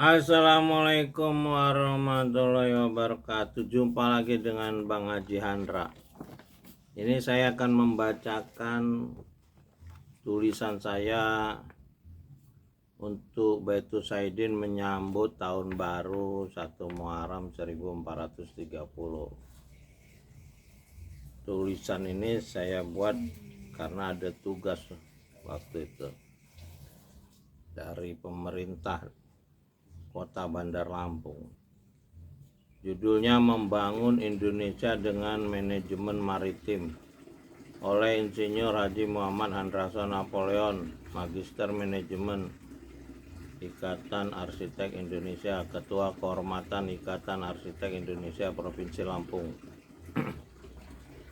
Assalamualaikum warahmatullahi wabarakatuh. Jumpa lagi dengan Bang Haji Handra. Ini saya akan membacakan tulisan saya untuk Baitul Saidin menyambut tahun baru 1 Muharram 1430. Tulisan ini saya buat karena ada tugas waktu itu dari pemerintah Kota Bandar Lampung. Judulnya Membangun Indonesia dengan Manajemen Maritim oleh Insinyur Haji Muhammad Handrason Napoleon, Magister Manajemen Ikatan Arsitek Indonesia, Ketua Kehormatan Ikatan Arsitek Indonesia Provinsi Lampung.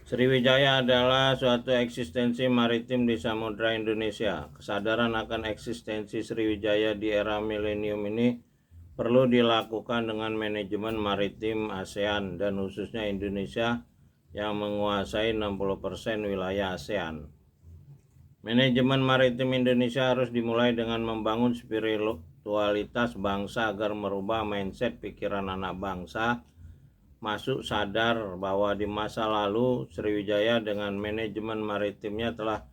Sriwijaya adalah suatu eksistensi maritim di Samudra Indonesia. Kesadaran akan eksistensi Sriwijaya di era milenium ini perlu dilakukan dengan manajemen maritim ASEAN dan khususnya Indonesia yang menguasai 60% wilayah ASEAN. Manajemen maritim Indonesia harus dimulai dengan membangun spiritualitas bangsa agar merubah mindset pikiran anak bangsa, masuk sadar bahwa di masa lalu Sriwijaya dengan manajemen maritimnya telah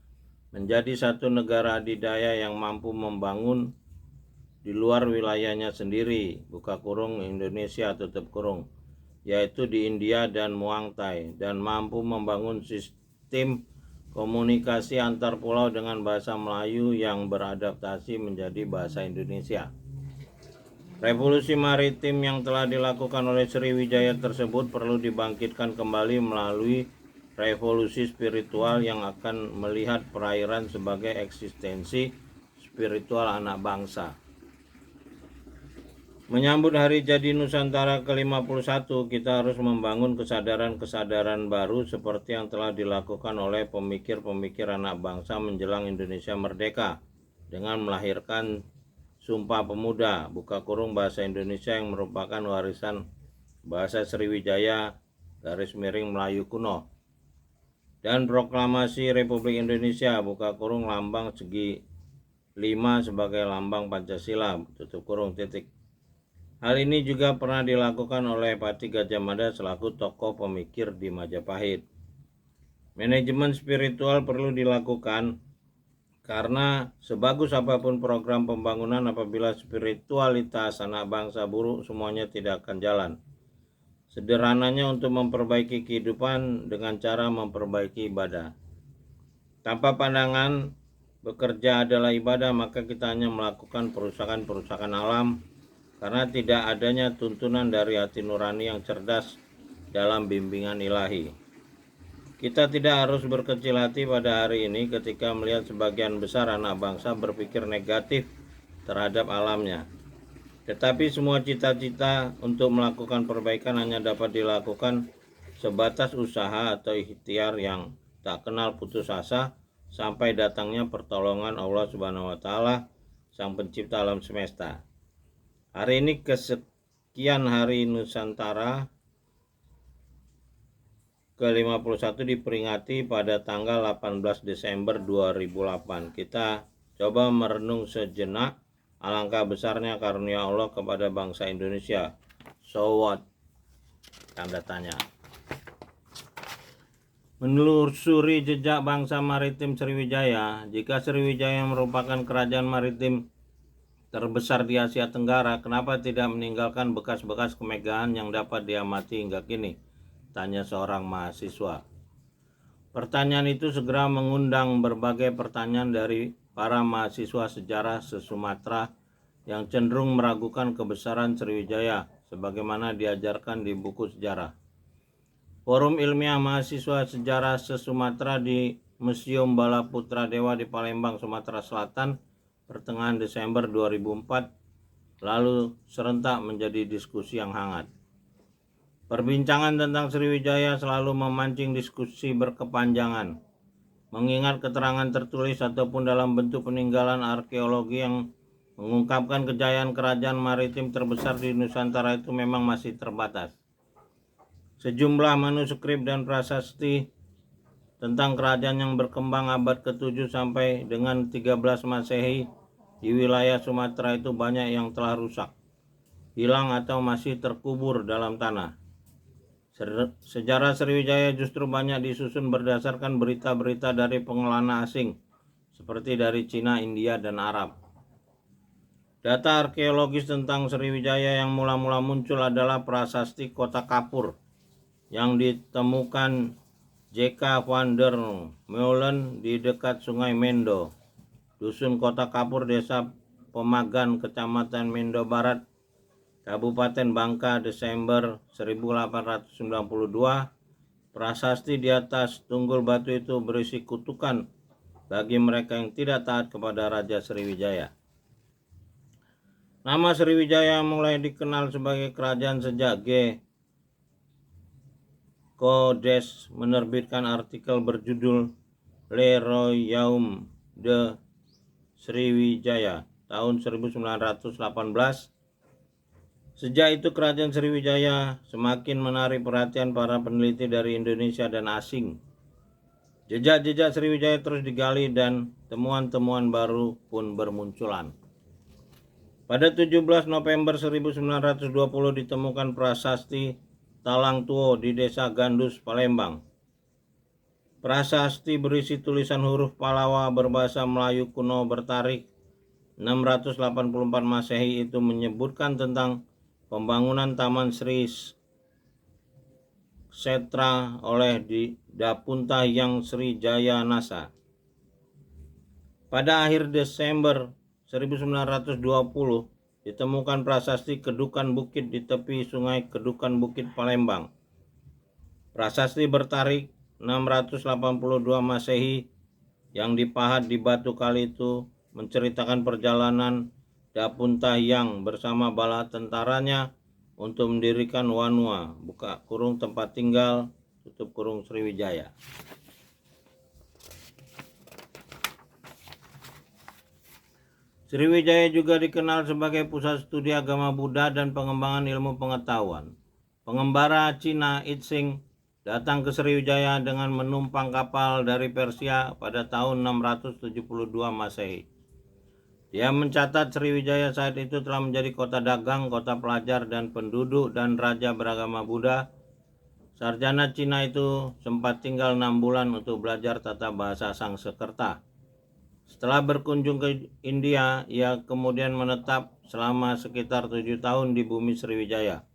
menjadi satu negara adidaya yang mampu membangun di luar wilayahnya sendiri, buka kurung Indonesia tutup kurung, yaitu di India dan Muang Thai, dan mampu membangun sistem komunikasi antar pulau dengan bahasa Melayu yang beradaptasi menjadi bahasa Indonesia. Revolusi maritim yang telah dilakukan oleh Sriwijaya tersebut perlu dibangkitkan kembali melalui revolusi spiritual yang akan melihat perairan sebagai eksistensi spiritual anak bangsa. Menyambut Hari Jadi Nusantara ke-51, kita harus membangun kesadaran-kesadaran baru seperti yang telah dilakukan oleh pemikir-pemikir anak bangsa menjelang Indonesia merdeka dengan melahirkan Sumpah Pemuda, buka kurung bahasa Indonesia yang merupakan warisan bahasa Sriwijaya _ Melayu kuno, dan Proklamasi Republik Indonesia, buka kurung lambang segi 5 sebagai lambang Pancasila, tutup kurung titik. Hal ini juga pernah dilakukan oleh Pati Gajah Mada selaku tokoh pemikir di Majapahit. Manajemen spiritual perlu dilakukan karena sebagus apapun program pembangunan apabila spiritualitas anak bangsa buruk, semuanya tidak akan jalan. Sederhananya untuk memperbaiki kehidupan dengan cara memperbaiki ibadah. Tanpa pandangan bekerja adalah ibadah, maka kita hanya melakukan perusakan-perusakan alam karena tidak adanya tuntunan dari hati nurani yang cerdas dalam bimbingan ilahi. Kita tidak harus berkecil hati pada hari ini ketika melihat sebagian besar anak bangsa berpikir negatif terhadap alamnya. Tetapi semua cita-cita untuk melakukan perbaikan hanya dapat dilakukan sebatas usaha atau ikhtiar yang tak kenal putus asa sampai datangnya pertolongan Allah Subhanahu wa Ta'ala, Sang Pencipta alam semesta. Hari ini kesekian Hari Nusantara ke-51 diperingati pada tanggal 18 Desember 2008. Kita coba merenung sejenak alangkah besarnya karunia Allah kepada bangsa Indonesia. So what? Tanda tanya. Menelusuri jejak bangsa maritim Sriwijaya, jika Sriwijaya merupakan kerajaan maritim terbesar di Asia Tenggara, kenapa tidak meninggalkan bekas-bekas kemegahan yang dapat diamati hingga kini? Tanya seorang mahasiswa. Pertanyaan itu segera mengundang berbagai pertanyaan dari para mahasiswa sejarah se-Sumatera yang cenderung meragukan kebesaran Sriwijaya sebagaimana diajarkan di buku sejarah. Forum Ilmiah Mahasiswa Sejarah se-Sumatera di Museum Bala Putra Dewa di Palembang, Sumatera Selatan pertengahan Desember 2004 lalu serentak menjadi diskusi yang hangat. Perbincangan tentang Sriwijaya selalu memancing diskusi berkepanjangan, mengingat keterangan tertulis ataupun dalam bentuk peninggalan arkeologi yang mengungkapkan kejayaan kerajaan maritim terbesar di Nusantara itu memang masih terbatas. Sejumlah manuskrip dan prasasti tentang kerajaan yang berkembang abad ke-7 sampai dengan 13 Masehi di wilayah Sumatera itu banyak yang telah rusak. hilang atau masih terkubur dalam tanah. Sejarah Sriwijaya justru banyak disusun berdasarkan berita-berita dari pengelana asing, seperti dari Cina, India, dan Arab. Data arkeologis tentang Sriwijaya yang mula-mula muncul adalah prasasti Kota Kapur yang ditemukan J.K. van der Meulen di dekat Sungai Mendo, Dusun Kota Kapur, Desa Pemagan, Kecamatan Mendo Barat, Kabupaten Bangka, Desember 1892. Prasasti di atas tunggul batu itu berisi kutukan bagi mereka yang tidak taat kepada Raja Sriwijaya. Nama Sriwijaya mulai dikenal sebagai kerajaan sejak G. Kodes menerbitkan artikel berjudul Le Royaume de Sriwijaya tahun 1918. Sejak itu kerajaan Sriwijaya semakin menarik perhatian para peneliti dari Indonesia dan asing. Jejak-jejak Sriwijaya terus digali dan temuan-temuan baru pun bermunculan. Pada 17 November 1920 ditemukan prasasti Talang Tuo di Desa Gandus, Palembang. Prasasti berisi tulisan huruf Palawa berbahasa Melayu kuno bertarikh 684 Masehi itu menyebutkan tentang pembangunan Taman Sri Setra oleh Dapunta Hyang Srijaya Nasa. Pada akhir Desember 1920 ditemukan prasasti Kedukan Bukit di tepi sungai Kedukan Bukit, Palembang. Prasasti bertarikh 682 Masehi yang dipahat di batu kali itu menceritakan perjalanan Dapunta Hyang bersama bala tentaranya untuk mendirikan Wanua, buka kurung tempat tinggal, tutup kurung Sriwijaya. Sriwijaya juga dikenal sebagai pusat studi agama Buddha dan pengembangan ilmu pengetahuan. Pengembara Cina Itsing datang ke Sriwijaya dengan menumpang kapal dari Persia pada tahun 672 Masehi. Dia mencatat Sriwijaya saat itu telah menjadi kota dagang, kota pelajar, dan penduduk dan raja beragama Buddha. Sarjana Cina itu sempat tinggal 6 bulan untuk belajar tata bahasa Sanskerta. Setelah berkunjung ke India, ia kemudian menetap selama sekitar 7 tahun di bumi Sriwijaya.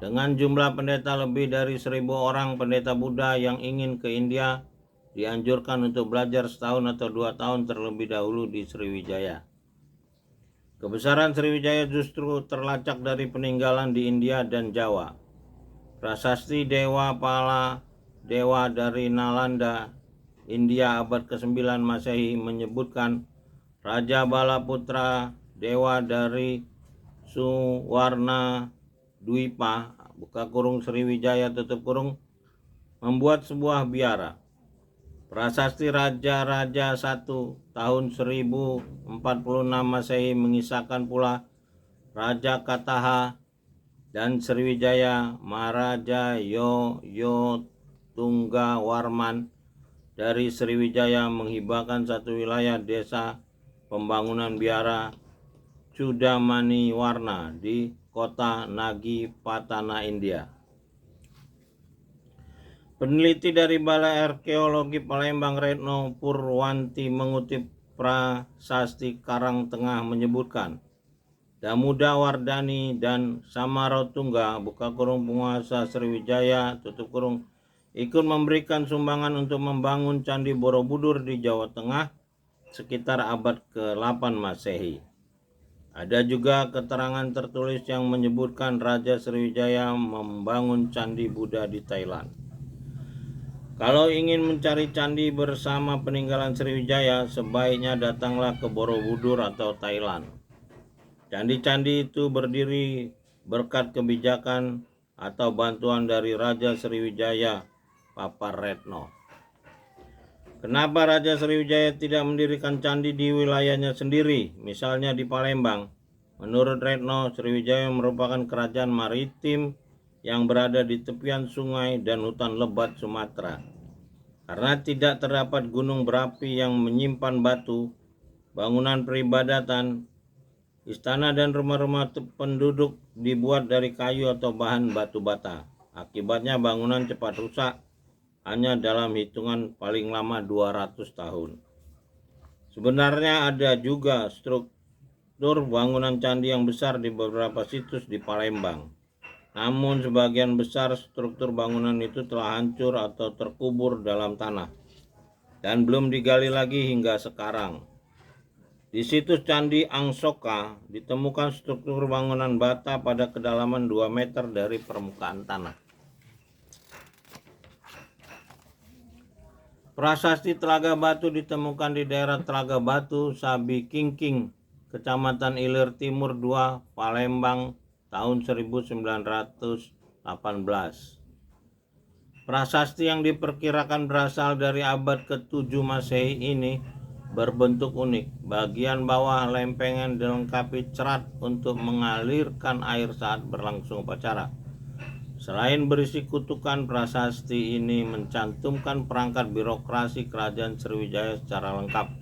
Dengan jumlah pendeta lebih dari 1.000 orang, pendeta Buddha yang ingin ke India dianjurkan untuk belajar setahun atau 2 tahun terlebih dahulu di Sriwijaya. Kebesaran Sriwijaya justru terlacak dari peninggalan di India dan Jawa. Prasasti Dewa Pala, dewa dari Nalanda, India abad ke-9 Masehi menyebutkan Raja Balaputra, dewa dari Suwarna Dwipa, buka kurung Sriwijaya, tutup kurung, membuat sebuah biara. Prasasti Raja-Raja 1 tahun 1046 Masehi mengisahkan pula Raja Kataha dan Sriwijaya Maharaja Tunggawarman dari Sriwijaya menghibahkan satu wilayah desa pembangunan biara Chudamani Warna di kota Nagi Patana, India. Peneliti dari Balai Arkeologi Palembang Retno Purwanti mengutip prasasti Karang Tengah menyebutkan Damuda Wardani dan Samarotungga, buka kurung penguasa Sriwijaya, tutup kurung, ikut memberikan sumbangan untuk membangun Candi Borobudur di Jawa Tengah sekitar abad ke-8 Masehi. Ada juga keterangan tertulis yang menyebutkan Raja Sriwijaya membangun Candi Buddha di Thailand. Kalau ingin mencari candi bersama peninggalan Sriwijaya, sebaiknya datanglah ke Borobudur atau Thailand. Candi-candi itu berdiri berkat kebijakan atau bantuan dari Raja Sriwijaya, Papa Retno. Kenapa Raja Sriwijaya tidak mendirikan candi di wilayahnya sendiri, misalnya di Palembang? Menurut Retno, Sriwijaya merupakan kerajaan maritim yang berada di tepian sungai dan hutan lebat Sumatera. Karena tidak terdapat gunung berapi yang menyimpan batu, bangunan peribadatan Istana dan rumah-rumah penduduk dibuat dari kayu atau bahan batu bata. Akibatnya bangunan cepat rusak hanya dalam hitungan paling lama 200 tahun. Sebenarnya ada juga struktur bangunan candi yang besar di beberapa situs di Palembang. Namun sebagian besar struktur bangunan itu telah hancur atau terkubur dalam tanah dan belum digali lagi hingga sekarang. Di situs Candi Angsoka ditemukan struktur bangunan bata pada kedalaman 2 meter dari permukaan tanah. Prasasti Telaga Batu ditemukan di daerah Telaga Batu, Sabi Kingking, Kecamatan Ilir Timur 2, Palembang, tahun 1918. Prasasti yang diperkirakan berasal dari abad ke-7 Masehi ini berbentuk unik. Bagian bawah lempengan dilengkapi cerat untuk mengalirkan air saat berlangsung upacara. Selain berisi kutukan, prasasti ini mencantumkan perangkat birokrasi Kerajaan Sriwijaya secara lengkap.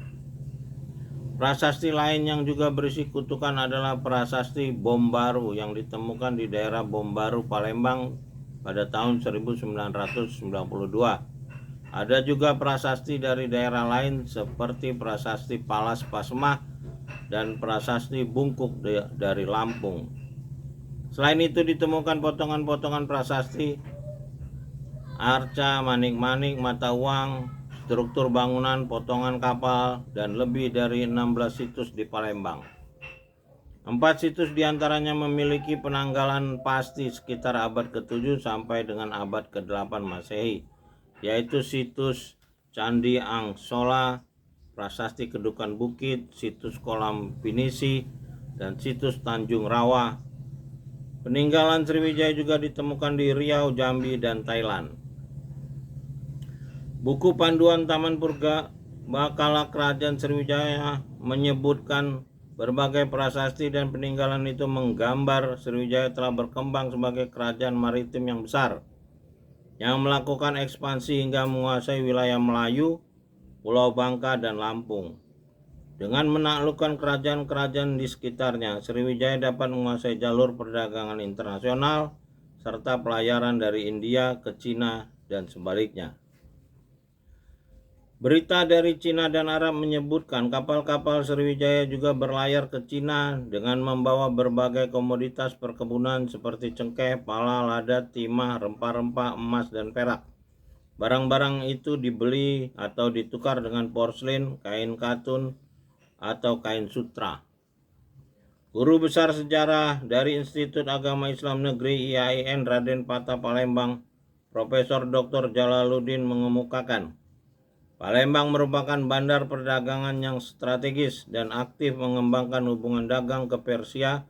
Prasasti lain yang juga berisi kutukan adalah prasasti Bom Baru yang ditemukan di daerah Bom Baru, Palembang pada tahun 1992. Ada juga prasasti dari daerah lain seperti prasasti Palas Pasmah dan prasasti Bungkuk dari Lampung. Selain itu ditemukan potongan-potongan prasasti arca, manik-manik, mata uang, struktur bangunan, potongan kapal, dan lebih dari 16 situs di Palembang. 4 situs diantaranya memiliki penanggalan pasti sekitar abad ke-7 sampai dengan abad ke-8 Masehi, yaitu situs Candi Angsola, prasasti Kedukan Bukit, situs Kolam Pinisi, dan situs Tanjung Rawa. Peninggalan Sriwijaya juga ditemukan di Riau, Jambi, dan Thailand. Buku Panduan Taman Purga Bakala Kerajaan Sriwijaya menyebutkan berbagai prasasti dan peninggalan itu menggambar Sriwijaya telah berkembang sebagai kerajaan maritim yang besar, yang melakukan ekspansi hingga menguasai wilayah Melayu, Pulau Bangka, dan Lampung. Dengan menaklukkan kerajaan-kerajaan di sekitarnya, Sriwijaya dapat menguasai jalur perdagangan internasional serta pelayaran dari India ke Cina dan sebaliknya. Berita dari Cina dan Arab menyebutkan kapal-kapal Sriwijaya juga berlayar ke Cina dengan membawa berbagai komoditas perkebunan seperti cengkeh, pala, lada, timah, rempah-rempah, emas, dan perak. Barang-barang itu dibeli atau ditukar dengan porselin, kain katun, atau kain sutra. Guru Besar Sejarah dari Institut Agama Islam Negeri IAIN Raden Patah Palembang, Profesor Dr. Jalaluddin mengemukakan, Palembang merupakan bandar perdagangan yang strategis dan aktif mengembangkan hubungan dagang ke Persia,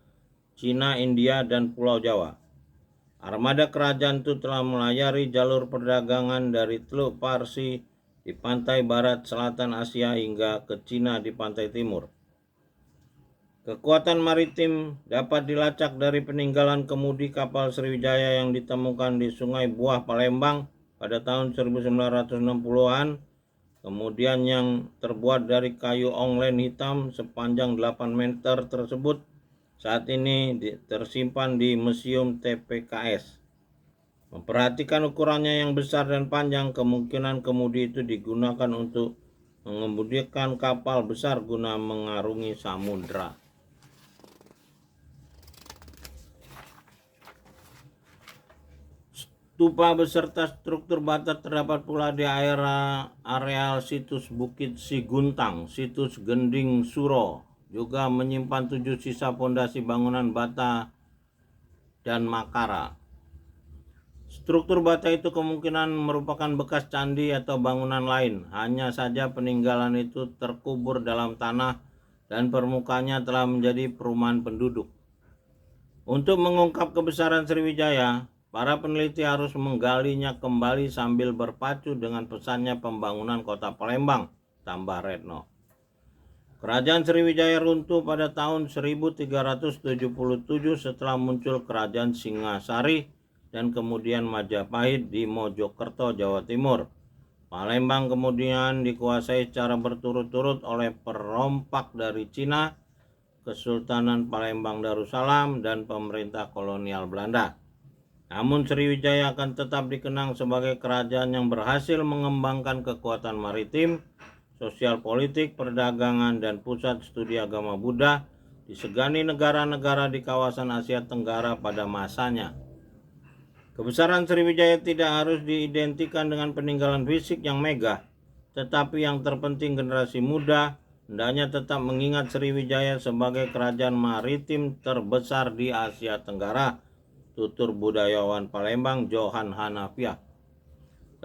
Cina, India, dan Pulau Jawa. Armada kerajaan itu telah melayari jalur perdagangan dari Teluk Parsi di pantai barat selatan Asia hingga ke Cina di pantai timur. Kekuatan maritim dapat dilacak dari peninggalan kemudi kapal Sriwijaya yang ditemukan di Sungai Buah, Palembang pada tahun 1960-an, kemudian yang terbuat dari kayu onglen hitam sepanjang 8 meter tersebut saat ini tersimpan di Museum TPKS. Memperhatikan ukurannya yang besar dan panjang, kemungkinan kemudi itu digunakan untuk mengemudikan kapal besar guna mengarungi samudra. Stupa beserta struktur bata terdapat pula di areal situs Bukit Siguntang, situs Gending Suro, juga menyimpan 7 sisa pondasi bangunan bata dan makara. Struktur bata itu kemungkinan merupakan bekas candi atau bangunan lain, hanya saja peninggalan itu terkubur dalam tanah dan permukaannya telah menjadi perumahan penduduk. Untuk mengungkap kebesaran Sriwijaya, para peneliti harus menggalinya kembali sambil berpacu dengan pesannya pembangunan kota Palembang, tambah Retno. Kerajaan Sriwijaya runtuh pada tahun 1377 setelah muncul Kerajaan Singasari dan kemudian Majapahit di Mojokerto, Jawa Timur. Palembang kemudian dikuasai secara berturut-turut oleh perompak dari Cina, Kesultanan Palembang Darussalam, dan pemerintah kolonial Belanda. Namun Sriwijaya akan tetap dikenang sebagai kerajaan yang berhasil mengembangkan kekuatan maritim, sosial politik, perdagangan, dan pusat studi agama Buddha disegani negara-negara di kawasan Asia Tenggara pada masanya. Kebesaran Sriwijaya tidak harus diidentikan dengan peninggalan fisik yang megah, tetapi yang terpenting generasi muda hendaknya tetap mengingat Sriwijaya sebagai kerajaan maritim terbesar di Asia Tenggara, tutur budayawan Palembang Johan Hanafiah.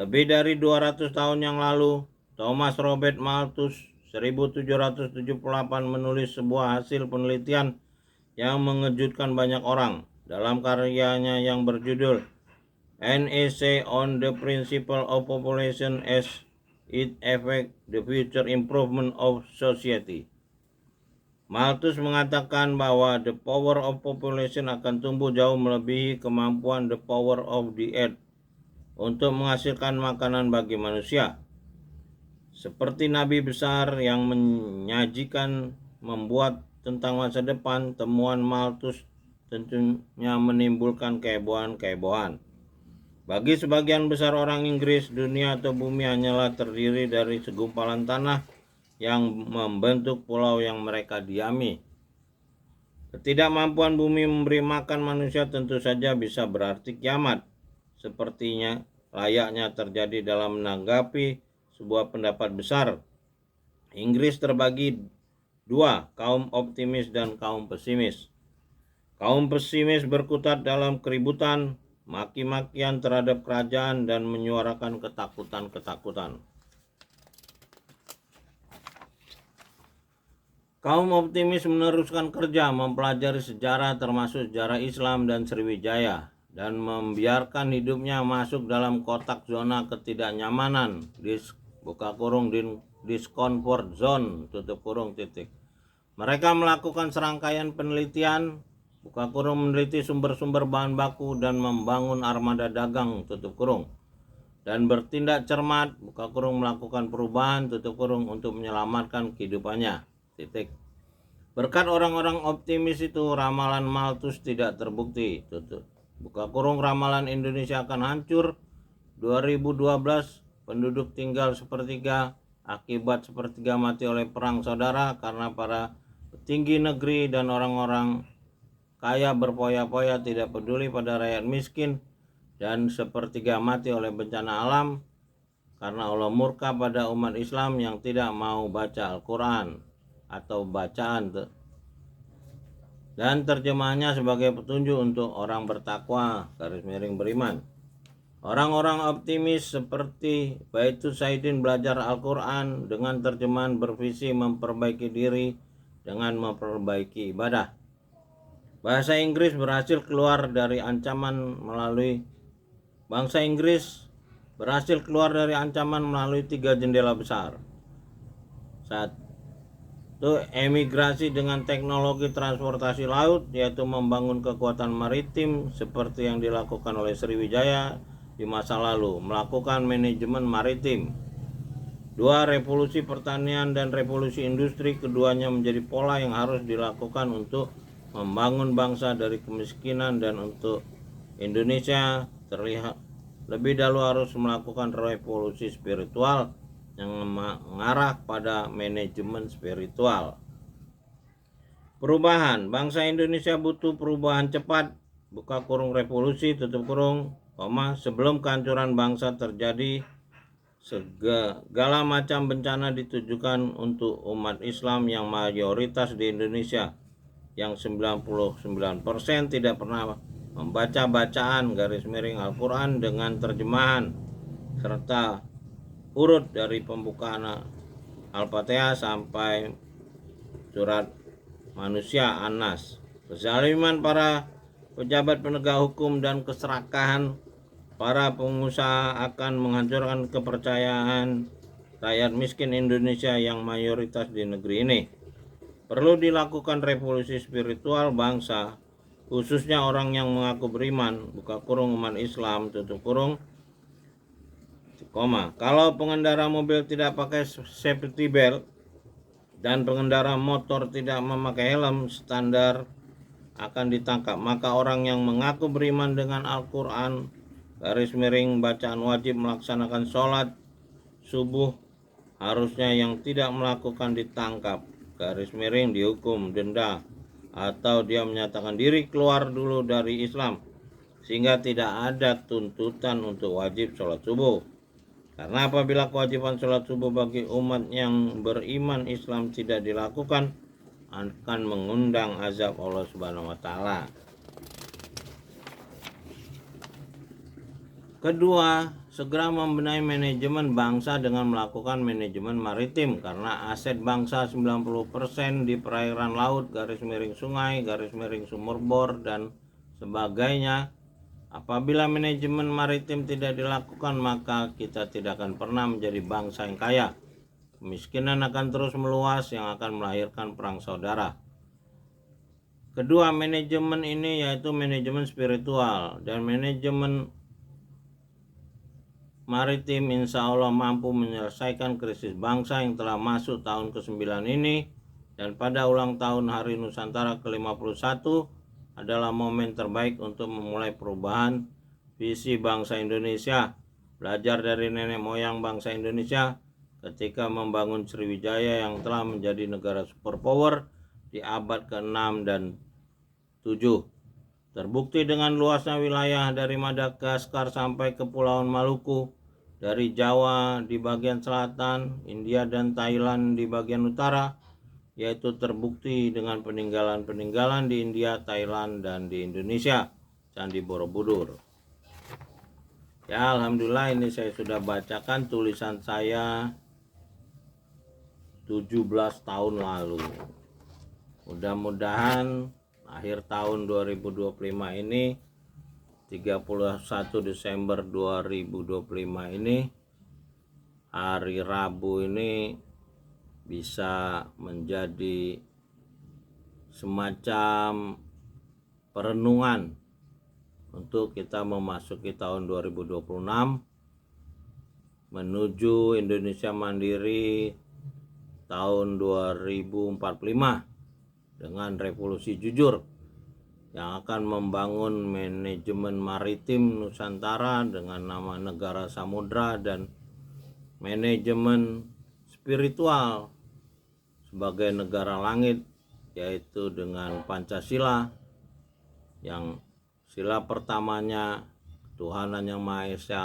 Lebih dari 200 tahun yang lalu, Thomas Robert Malthus 1778 menulis sebuah hasil penelitian yang mengejutkan banyak orang dalam karyanya yang berjudul An Essay on the Principle of Population as It Affects the Future Improvement of Society. Malthus mengatakan bahwa the power of population akan tumbuh jauh melebihi kemampuan the power of the earth untuk menghasilkan makanan bagi manusia. Seperti nabi besar yang menyajikan membuat tentang masa depan, temuan Malthus tentunya menimbulkan kehebohan-kehebohan. Bagi sebagian besar orang Inggris, dunia atau bumi hanyalah terdiri dari segumpalan tanah yang membentuk pulau yang mereka diami. Ketidakmampuan bumi memberi makan manusia tentu saja bisa berarti kiamat, sepertinya layaknya terjadi dalam menanggapi sebuah pendapat besar. Inggris terbagi dua, kaum optimis dan kaum pesimis. Kaum pesimis berkutat dalam keributan, maki-makian terhadap kerajaan, dan menyuarakan ketakutan-ketakutan. Kaum optimis meneruskan kerja mempelajari sejarah termasuk sejarah Islam dan Sriwijaya dan membiarkan hidupnya masuk dalam kotak zona ketidaknyamanan discomfort zone Mereka melakukan serangkaian penelitian meneliti sumber-sumber bahan baku dan membangun armada dagang dan bertindak cermat melakukan perubahan untuk menyelamatkan kehidupannya. Berkat orang-orang optimis itu, ramalan Malthus tidak terbukti. Ramalan Indonesia akan hancur 2012, penduduk tinggal sepertiga, akibat sepertiga mati oleh perang saudara karena para petinggi negeri dan orang-orang kaya berpoya-poya tidak peduli pada rakyat miskin, dan sepertiga mati oleh bencana alam karena Allah murka pada umat Islam yang tidak mau baca Al-Quran atau bacaan dan terjemahannya sebagai petunjuk untuk orang bertakwa beriman. Orang-orang optimis seperti Baitus Saidin belajar Al-Quran dengan terjemahan bervisi memperbaiki diri dengan memperbaiki ibadah. Bangsa Inggris berhasil keluar dari ancaman melalui 3 jendela besar. 1. Emigrasi dengan teknologi transportasi laut, yaitu membangun kekuatan maritim seperti yang dilakukan oleh Sriwijaya di masa lalu, melakukan manajemen maritim. 2. Revolusi pertanian dan revolusi industri, keduanya menjadi pola yang harus dilakukan untuk membangun bangsa dari kemiskinan, dan untuk Indonesia terlihat lebih dahulu harus melakukan revolusi spiritual yang mengarah pada manajemen spiritual. Perubahan, bangsa Indonesia butuh perubahan cepat, revolusi, sebelum kehancuran bangsa terjadi. Segala macam bencana ditujukan untuk umat Islam yang mayoritas di Indonesia, yang 99% tidak pernah membaca bacaan Al-Quran dengan terjemahan serta urut dari pembukaan Al-Fatihah sampai surat manusia An-Nas. Kezaliman para pejabat penegak hukum dan keserakahan para pengusaha akan menghancurkan kepercayaan rakyat miskin Indonesia yang mayoritas di negeri ini. Perlu dilakukan revolusi spiritual bangsa, khususnya orang yang mengaku beriman, umat Islam, kalau pengendara mobil tidak pakai safety belt dan pengendara motor tidak memakai helm standar akan ditangkap. Maka orang yang mengaku beriman dengan Al-Quran bacaan wajib melaksanakan sholat subuh harusnya yang tidak melakukan ditangkap dihukum denda atau dia menyatakan diri keluar dulu dari Islam sehingga tidak ada tuntutan untuk wajib sholat subuh. Karena apabila kewajiban sholat subuh bagi umat yang beriman Islam tidak dilakukan akan mengundang azab Allah Subhanahu wa taala. Kedua, segera membenahi manajemen bangsa dengan melakukan manajemen maritim karena aset bangsa 90% di perairan laut, sungai, sumur bor dan sebagainya. Apabila manajemen maritim tidak dilakukan, maka kita tidak akan pernah menjadi bangsa yang kaya. Kemiskinan akan terus meluas yang akan melahirkan perang saudara. Kedua, manajemen ini yaitu manajemen spiritual, dan manajemen maritim insya Allah mampu menyelesaikan krisis bangsa yang telah masuk tahun ke-9 ini, dan pada ulang tahun Hari Nusantara ke-51 adalah momen terbaik untuk memulai perubahan visi bangsa Indonesia, belajar dari nenek moyang bangsa Indonesia ketika membangun Sriwijaya yang telah menjadi negara superpower di abad ke-6 dan 7. Terbukti dengan luasnya wilayah dari Madagaskar sampai Kepulauan Maluku, dari Jawa di bagian selatan, India dan Thailand di bagian utara, yaitu terbukti dengan peninggalan-peninggalan di India, Thailand, dan di Indonesia, Candi Borobudur. Ya, alhamdulillah ini saya sudah bacakan tulisan saya 17 tahun lalu. Mudah-mudahan akhir tahun 2025 ini 31 Desember 2025 ini hari Rabu ini bisa menjadi semacam perenungan untuk kita memasuki tahun 2026 menuju Indonesia mandiri tahun 2045 dengan revolusi jujur yang akan membangun manajemen maritim Nusantara dengan nama negara samudra dan manajemen spiritual sebagai negara langit, yaitu dengan Pancasila yang sila pertamanya Tuhanan Yang Maha Esa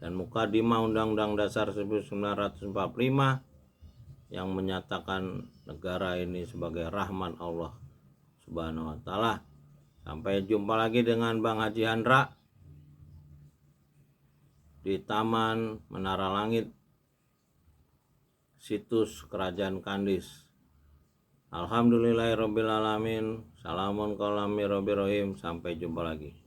dan Mukadimah Undang-Undang Dasar 1945 yang menyatakan negara ini sebagai rahmat Allah Subhanahu wa taala. Sampai jumpa lagi dengan Bang Haji Handra di Taman Menara Langit, situs Kerajaan Kandis. Alhamdulillahirabbil alamin. Salamun qaulam mir rabbir rahim. Sampai jumpa lagi.